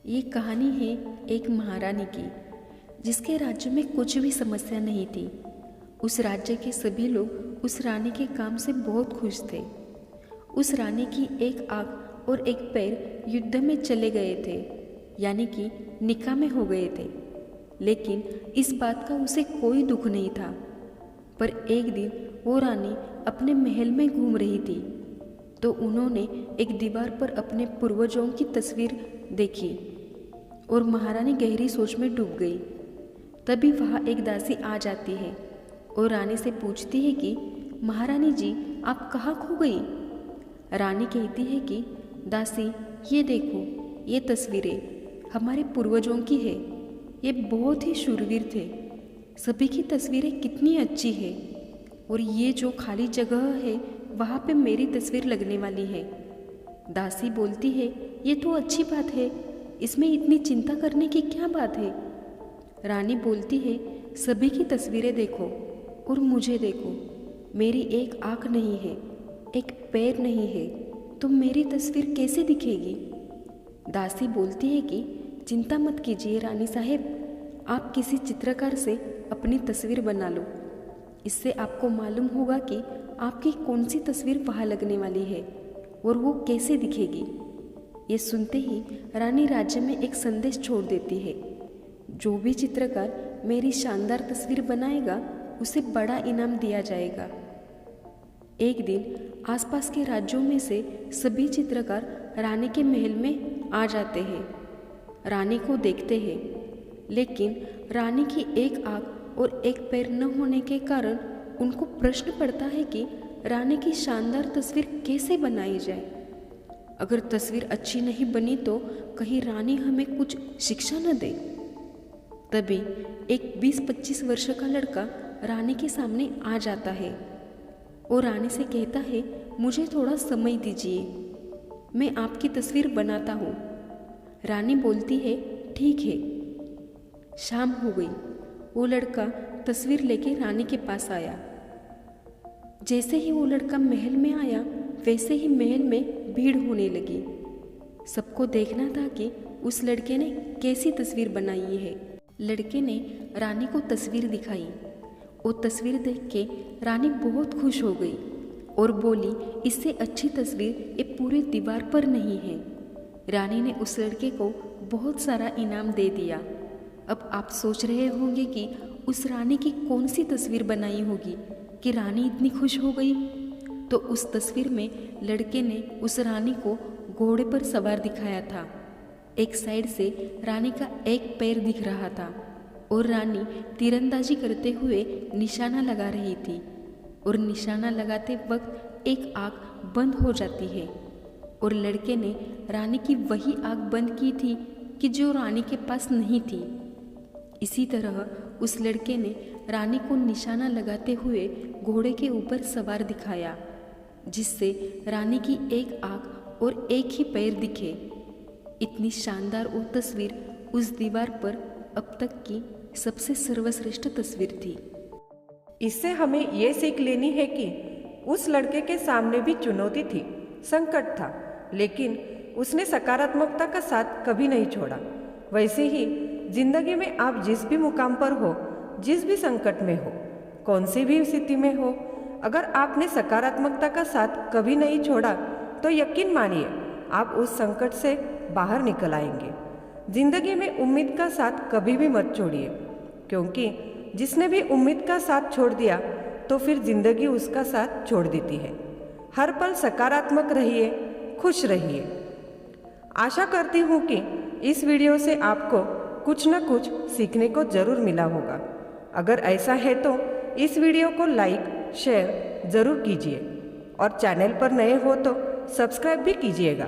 ये कहानी है एक महारानी की, जिसके राज्य में कुछ भी समस्या नहीं थी। उस राज्य के सभी लोग उस रानी के काम से बहुत खुश थे। उस रानी की एक आँख और एक पैर युद्ध में चले गए थे, यानी कि निकामे हो गए थे। लेकिन इस बात का उसे कोई दुख नहीं था। पर एक दिन वो रानी अपने महल में घूम रही थी, तो उन्होंने एक दीवार पर अपने पूर्वजों की तस्वीर देखी और महारानी गहरी सोच में डूब गई। तभी वहाँ एक दासी आ जाती है और रानी से पूछती है कि महारानी जी, आप कहाँ खो गई। रानी कहती है कि दासी, ये देखो, ये तस्वीरें हमारे पूर्वजों की है। ये बहुत ही शूरवीर थे। सभी की तस्वीरें कितनी अच्छी है, और ये जो खाली जगह है वहाँ पे मेरी तस्वीर लगने वाली है। दासी बोलती है, ये तो अच्छी बात है, इसमें इतनी चिंता करने की क्या बात है। रानी बोलती है, सभी की तस्वीरें देखो और मुझे देखो। मेरी एक आँख नहीं है, एक पैर नहीं है, तो मेरी तस्वीर कैसे दिखेगी। दासी बोलती है कि चिंता मत कीजिए रानी साहेब, आप किसी चित्रकार से अपनी तस्वीर बना लो। इससे आपको मालूम होगा कि आपकी कौन सी तस्वीर वहाँ लगने वाली है और वो कैसे दिखेगी। ये सुनते ही रानी राज्य में एक संदेश छोड़ देती है, जो भी चित्रकार मेरी शानदार तस्वीर बनाएगा उसे बड़ा इनाम दिया जाएगा। एक दिन आसपास के राज्यों में से सभी चित्रकार रानी के महल में आ जाते हैं, रानी को देखते हैं। लेकिन रानी की एक आँख और एक पैर न होने के कारण उनको प्रश्न पड़ता है कि रानी की शानदार तस्वीर कैसे बनाई जाए। अगर तस्वीर अच्छी नहीं बनी तो कहीं रानी हमें कुछ शिक्षा न दे। तभी एक 20-25 वर्ष का लड़का रानी के सामने आ जाता है और रानी से कहता है, मुझे थोड़ा समय दीजिए, मैं आपकी तस्वीर बनाता हूँ। रानी बोलती है, ठीक है। शाम हो गई। वो लड़का तस्वीर लेके रानी के पास आया। जैसे ही वो लड़का महल में आया, वैसे ही महल में भीड़ होने लगी। सबको देखना था कि उस लड़के ने कैसी तस्वीर बनाई है। लड़के ने रानी को तस्वीर दिखाई। वो तस्वीर देख के रानी बहुत खुश हो गई और बोली, इससे अच्छी तस्वीर ये पूरी दीवार पर नहीं है। रानी ने उस लड़के को बहुत सारा इनाम दे दिया। अब आप सोच रहे होंगे कि उस रानी की कौन सी तस्वीर बनाई होगी कि रानी इतनी खुश हो गई। तो उस तस्वीर में लड़के ने उस रानी को घोड़े पर सवार दिखाया था। एक साइड से रानी का एक पैर दिख रहा था और रानी तीरंदाजी करते हुए निशाना लगा रही थी, और निशाना लगाते वक्त एक आँख बंद हो जाती है और लड़के ने रानी की वही आँख बंद की थी कि जो रानी के पास नहीं थी। इसी तरह उस लड़के ने रानी को निशाना लगाते हुए घोड़े के ऊपर सवार दिखाया, जिससे रानी की एक आँख और एक ही पैर दिखे। इतनी शानदार वो तस्वीर उस दीवार पर अब तक की सबसे सर्वश्रेष्ठ तस्वीर थी। इससे हमें ये सीख लेनी है कि उस लड़के के सामने भी चुनौती थी, संकट था, लेकिन उसने सकारात्मकता का साथ कभी नहीं छोड़ा। वैसे ही जिंदगी में आप जिस भी मुकाम पर हो, जिस भी संकट में हो, कौन सी भी स्थिति में हो, अगर आपने सकारात्मकता का साथ कभी नहीं छोड़ा तो यकीन मानिए आप उस संकट से बाहर निकल आएंगे। जिंदगी में उम्मीद का साथ कभी भी मत छोड़िए, क्योंकि जिसने भी उम्मीद का साथ छोड़ दिया तो फिर जिंदगी उसका साथ छोड़ देती है। हर पल सकारात्मक रहिए, खुश रहिए। आशा करती हूँ कि इस वीडियो से आपको कुछ न कुछ सीखने को जरूर मिला होगा। अगर ऐसा है तो इस वीडियो को लाइक, शेयर ज़रूर कीजिए और चैनल पर नए हो तो सब्सक्राइब भी कीजिएगा।